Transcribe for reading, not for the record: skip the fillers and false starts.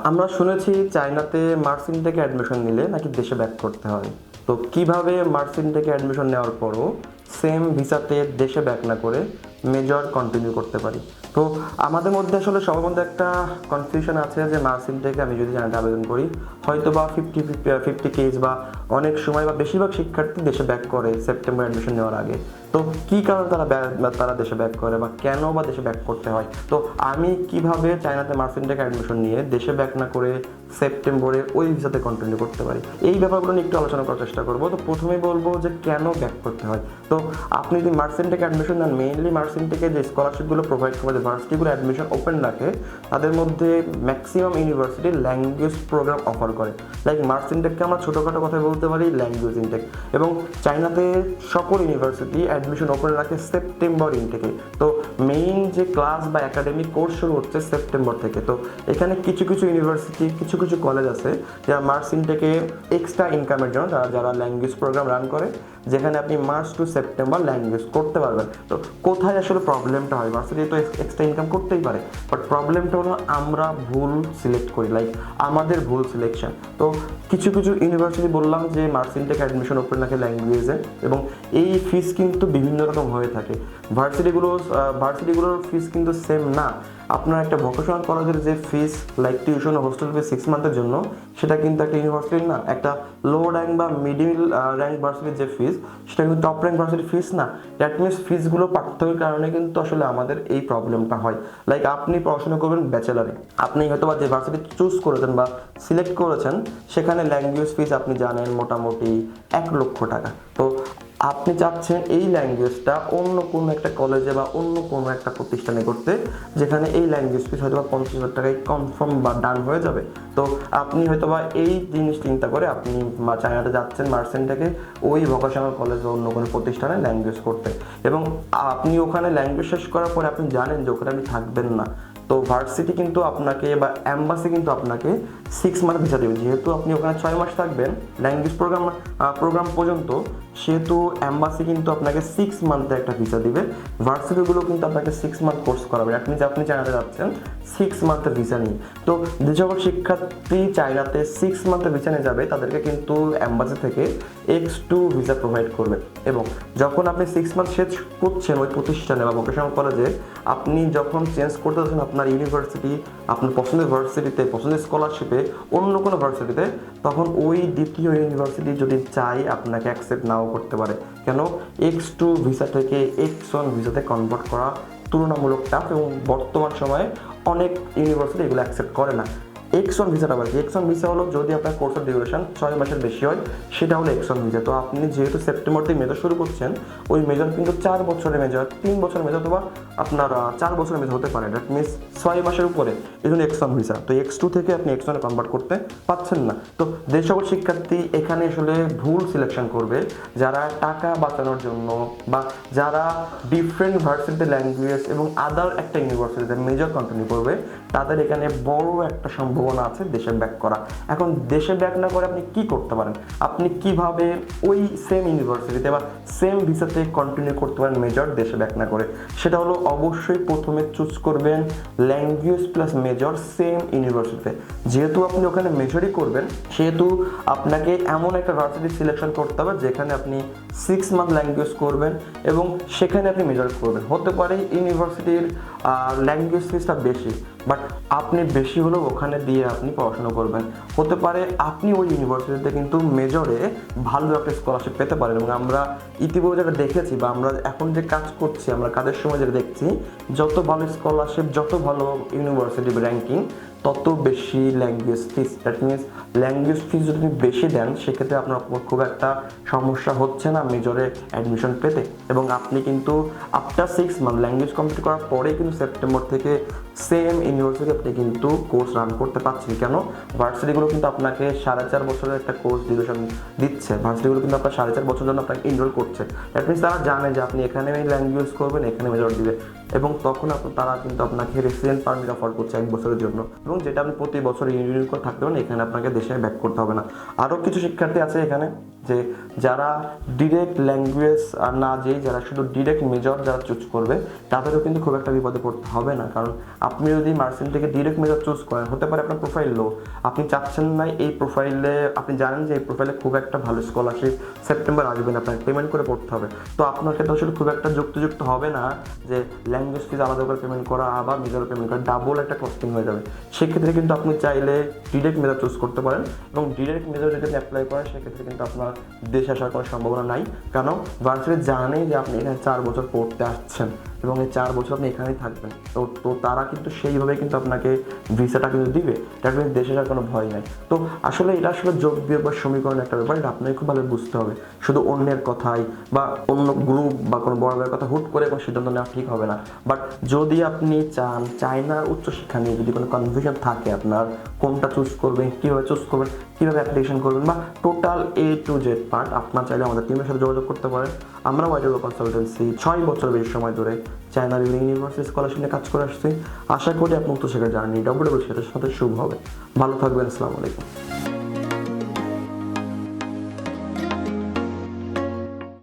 আমরা শুনেছি চায়নাতে মার্সিন থেকে অ্যাডমিশন নিলে নাকি দেশে ব্যাক করতে হয়। তো কিভাবে মার্সিন থেকে অ্যাডমিশন নেওয়ার পরও সেম ভিসাতে দেশে ব্যাক না করে মেজর কন্টিনিউ করতে পারি? তো আমাদের মধ্যে আসলে সবার মধ্যে একটা কনফিউশন আছে যে মার্সিন থেকে আমি যদি জানাতে আবেদন করি হয়তো বা ফিফটি কেস বা অনেক সময় বা বেশিরভাগ শিক্ষার্থী দেশে ব্যাক করে সেপ্টেম্বর অ্যাডমিশন নেওয়ার আগে। তো কী কারণে তারা দেশে ব্যাক করে বা কেন বা দেশে ব্যাক করতে হয়? তো আমি কিভাবে চায়নাতে মার্সিন থেকে অ্যাডমিশন নিয়ে দেশে ব্যাক না করে সেপ্টেম্বরে ওই ভিসাতে কন্টিনিউ করতে পারি, এই ব্যাপারগুলো নিয়ে একটু আলোচনা করার চেষ্টা করবো। তো প্রথমেই বলবো যে কেন ব্যাক করতে হয়। তো আপনি যদি মার্সিন থেকে অ্যাডমিশন নেন, মেইনলি মার্সিন থেকে যে স্কলারশিপগুলো প্রোভাইড করে, যে ভার্সিটিগুলো অ্যাডমিশন ওপেন রাখে, তাদের মধ্যে maximum university language program offer করে। লাইক মার্সিন টেককে আমরা ছোটোখাটো কথা বলতে পারি ল্যাঙ্গুয়েজ ইনটেক। এবং চায়নাতে সকল ইউনিভার্সিটি অ্যাডমিশন ওপেন রাখে সেপ্টেম্বর ইনটেকে। তো মেইন যে ক্লাস বা একাডেমিক কোর্স শুরু হচ্ছে সেপ্টেম্বর থেকে। তো এখানে কিছু কিছু ইউনিভার্সিটি, কিছু কিছু কলেজ আছে যারা মার্চ ইনটেকে এক্সট্রা ইনকামের জন্য যারা ল্যাঙ্গুয়েজ প্রোগ্রাম রান করে, যেখানে আপনি মার্চ টু সেপ্টেম্বর ল্যাঙ্গুয়েজ করতে পারবেন। তো কোথায় আসলে প্রবলেমটা হয়? ভার্সিটি তো এক্সট্রা ইনকাম করতেই পারে, বাট প্রবলেমটা হলো আমরা ভুল সিলেক্ট করি, লাইক আমাদের ভুল সিলেকশন। তো কিছু কিছু ইউনিভার্সিটি বললাম যে মার্চ ইনটেক অ্যাডমিশন ওপেন রাখে ল্যাঙ্গুয়েজে, এবং এই ফিস কিন্তু বিভিন্ন রকম হয়ে থাকে। ভার্সিটিগুলোর ফিস কিন্তু সেম না। আপনার একটা ভোকেশনাল কলেজের যে ফিস, লাইক টিউশন ও হোস্টেল ফিস 6 মান্থের জন্য, সেটা কিন্তু একটা ইউনিভার্সিটির না। একটা লো র্যাঙ্ক বা মিডিল র্যাঙ্ক ভার্সিটির যে ফিস, সেটা কিন্তু টপ র্যাঙ্ক ভার্সিটির ফিস না। দ্যাট মিনস ফিসগুলো পার্থক্যের কারণে কিন্তু আসলে আমাদের এই প্রবলেমটা হয়। লাইক আপনি পড়াশোনা করবেন ব্যাচেলারে, আপনি হয়তো বা যে ভার্সিটি চুজ করেছেন বা সিলেক্ট করেছেন, সেখানে ল্যাঙ্গুয়েজ ফিস আপনি জানেন মোটামুটি 1,00,000 টাকা। তো আপনি চাচ্ছেন এই ল্যাঙ্গুয়েজটা অন্য কোনো একটা কলেজে বা অন্য কোনো একটা প্রতিষ্ঠানে করতে, যেখানে এই ল্যাঙ্গুয়েজ ফিস হয়তো বা 50,000 টাকায় কনফার্ম বা ডান হয়ে যাবে। তো আপনি হয়তো বা এই জিনিস চিন্তা করে আপনি চায়নাতে যাচ্ছেন মার্সেন থেকে ওই ভোকেশনাল কলেজ বা অন্য কোনো প্রতিষ্ঠানে ল্যাঙ্গুয়েজ করতে, এবং আপনি ওখানে ল্যাঙ্গুয়েজ শেষ করার পরে আপনি জানেন যে ওখানে আপনি থাকবেন না। তো ভার্সিটি কিন্তু আপনাকে বা অ্যাম্বাসি কিন্তু আপনাকে 6 মান্থ ভিসা দেবে। যেহেতু আপনি ওখানে 6 মাস থাকবেন ল্যাঙ্গুয়েজ প্রোগ্রাম পর্যন্ত, সেহেতু অ্যাম্বাসি কিন্তু আপনাকে 6 মান্থে একটা ভিসা দিবে। ভার্সিটিগুলো কিন্তু আপনাকে 6 মান্থ কোর্স করাবে। আপনি চায়নাতে যাচ্ছেন 6 মান্থের ভিসা নিয়ে। তো যে সকল শিক্ষার্থী চায়নাতে 6 মান্থের ভিসা নিয়ে যাবে, তাদেরকে কিন্তু অ্যাম্বাসি থেকে X2 ভিসা প্রোভাইড করবে। এবং যখন আপনি 6 মান্থ শেষ করছেন ওই প্রতিষ্ঠানে বা ভোকেশনাল কলেজে, আপনি যখন চেঞ্জ করতে যাচ্ছেন আপনার ইউনিভার্সিটি, আপনার পছন্দের ভার্সিটিতে, পছন্দের স্কলারশিপে, অন্য কোনো ভার্সিটিতে, তখন ওই দ্বিতীয় ইউনিভার্সিটি যদি চাই আপনাকে অ্যাকসেপ্ট নাও করতে পারে। কেন? X2 ভিসা থেকে X1 ভিসাতে কনভার্ট করা তুলনামূলক টাফ, এবং বর্তমান সময়ে অনেক ইউনিভার্সিটি এগুলো অ্যাকসেপ্ট করে না। X1 ভিসাটা আবার কি? X1 ভিসা হলো যদি আপনার কোর্সের ডিউরেশন 6 মাসের বেশি হয়, সেটা হলো X1 ভিসা। তো আপনি যেহেতু সেপ্টেম্বর থেকে মেজর শুরু করছেন, ওই মেজর কিন্তু 4 বছরের মেজর, 3 বছরের মেজর, অথবা আপনার 4 বছরের মেজর হতে পারে। দ্যাট মিনস 6 মাসের উপরে, এই জন্য X1 ভিসা। তো X2 থেকে আপনি X1 কনভার্ট করতে পারছেন না। তো যে সকল শিক্ষার্থী এখানে আসলে ভুল সিলেকশন করবে, যারা টাকা বাঁচানোর জন্য বা যারা ডিফারেন্ট ভার্সিটিতে ল্যাঙ্গুয়েজ এবং আদার একটা ইউনিভার্সিটিতে মেজর কন্টিনিউ করবে, তাদের এখানে বড় একটা সম্ভাবনা আছে দেশে ব্যাক করা। এখন দেশে ব্যাক না করে আপনি কি করতে পারেন? আপনি কিভাবে ওই সেম ইউনিভার্সিটিতে বা সেম ভিসাতে কন্টিনিউ করতে পারেন মেজর দেশে ব্যাক না করে? সেটা হলো অবশ্যই প্রথমে চুজ করবেন ল্যাঙ্গুয়েজ প্লাস মেজর সেম ইউনিভার্সিটিতে। যেহেতু আপনি ওখানে মেজরই করবেন, সেহেতু আপনাকে এমন একটা ভার্সিটি সিলেকশন করতে হবে যেখানে আপনি 6 মান্থ ল্যাঙ্গুয়েজ করবেন এবং সেখানে আপনি মেজর করবেন। হতে পারে ইউনিভার্সিটির ল্যাঙ্গুয়েজ ফিসটা বেশি, বাট আপনি বেশি হলেও ওখানে দিয়ে আপনি পড়াশোনা করবেন। হতে পারে আপনি ওই ইউনিভার্সিটিতে কিন্তু মেজরে ভালো একটা স্কলারশিপ পেতে পারেন। এবং আমরা ইতিপূর্বে যেটা দেখেছি বা আমরা এখন যে কাজ করছি, আমরা কাজের সময় যেটা দেখছি, যত ভালো স্কলারশিপ, যত ভালো ইউনিভার্সিটি র্যাঙ্কিং, তত বেশি language fees. That means language fees যদি আপনি বেশি দেন, সেক্ষেত্রে আপনার খুব একটা সমস্যা হচ্ছে না মেজরে অ্যাডমিশন পেতে। এবং আপনি কিন্তু আফটার 6 মান্থ ল্যাঙ্গুয়েজ কমপ্লিট করার পরেই কিন্তু সেপ্টেম্বর থেকে সেম ইউনিভার্সিটি আপনি কিন্তু কোর্স রান করতে পারছেন। কেন? ভার্সিটিগুলো কিন্তু আপনাকে 4.5 বছরের একটা কোর্স ডিউরেশন দিচ্ছে। ভার্সিটিগুলো কিন্তু আপনার 4.5 বছর জন্য আপনাকে এনরোল করছে। দ্যাট মিনস তারা জানে যে আপনি এখানে ল্যাঙ্গুয়েজ করবেন, এখানে মেজর দিবে, এবং তখন তারা কিন্তু আপনাকে রেসিডেন্ট পারমিট অফার করছে 1 বছরের জন্য, এবং যেটা আপনি প্রতি বছর রিনিউ করে থাকতে পারেন। এখানে আপনাকে দেশে ব্যাক করতে হবে না। আরও কিছু শিক্ষার্থী আছে এখানে যে যারা ডিরেক্ট ল্যাঙ্গুয়েজ না যেয়ে যারা শুধু ডিরেক্ট মেজর যারা চুজ করবে, তাদেরও কিন্তু খুব একটা বিপদে পড়তে হবে না। কারণ আপনি যদি মার্সিন থেকে ডিরেক্ট মেজর চুজ করেন, হতে পারে আপনার প্রোফাইল লো, আপনি চাচ্ছেন না এই প্রোফাইলে, আপনি জানেন যে এই প্রোফাইলে খুব একটা ভালো স্কলারশিপ সেপ্টেম্বর আসবে না, আপনাকে পেমেন্ট করে পড়তে হবে, তো আপনার ক্ষেত্রে আসলে খুব একটা যুক্তিযুক্ত হবে না যে ল্যাঙ্গুয়েজ ফিজ আলাদা করে পেমেন্ট করা আবার মেজর পেমেন্ট করা, ডাবল একটা কস্টিং হয়ে যাবে। সেক্ষেত্রে কিন্তু আপনি চাইলে ডিরেক্ট মেজর চুজ করতে পারেন, এবং ডিরেক্ট মেজর যদি আপনি অ্যাপ্লাই করেন সেক্ষেত্রে কিন্তু আপনার দেশে আসার কোনো সম্ভাবনা নাই, কারণ ভার্সিটি জানে যে আপনি এখানে 4 বছর পড়তে আসছেন এবং এই 4 বছর আপনি এখানেই থাকবেন, তো তো তারা কিন্তু সেইভাবে কিন্তু আপনাকে ভিসাটা কিন্তু দিবে, এটা কিন্তু দেশে আসার কোনো ভয় নাই। তো আসলে এটা আসলে যোগ বিয়োগ বা সমীকরণ একটা ব্যাপার, এটা আপনাকে খুব ভালো বুঝতে হবে। শুধু অন্যের কথাই বা অন্য গ্রুপ বা কোনো বড় ভাইয়ের কথা হুট করে কোনো সিদ্ধান্ত নেওয়া ঠিক হবে না। বাট যদি আপনি চান, চায়নার উচ্চশিক্ষা নিয়ে যদি কোনো কনফিউশন থাকে আপনার, কোনটা চুজ করবেন, কীভাবে চুজ করবেন, কীভাবে অ্যাপ্লিকেশন করবেন, বা total A to Z part, আপনার চাইলে আমাদের টিমের সাথে যোগাযোগ করতে পারেন। আমরা ওয়াইডার কনসালটেন্সি 6 বছর বেশি সময় ধরে চায়নার বিভিন্ন ইউনিভার্সিটি স্কলারশিপ নিয়ে কাজ করে আসছি। আশা করি আপনার উচ্চশিক্ষার জার্নি ডব্লিউডব্লিউ সেটার সাথে শুভ হবে। ভালো থাকবেন, আসসালামু আলাইকুম।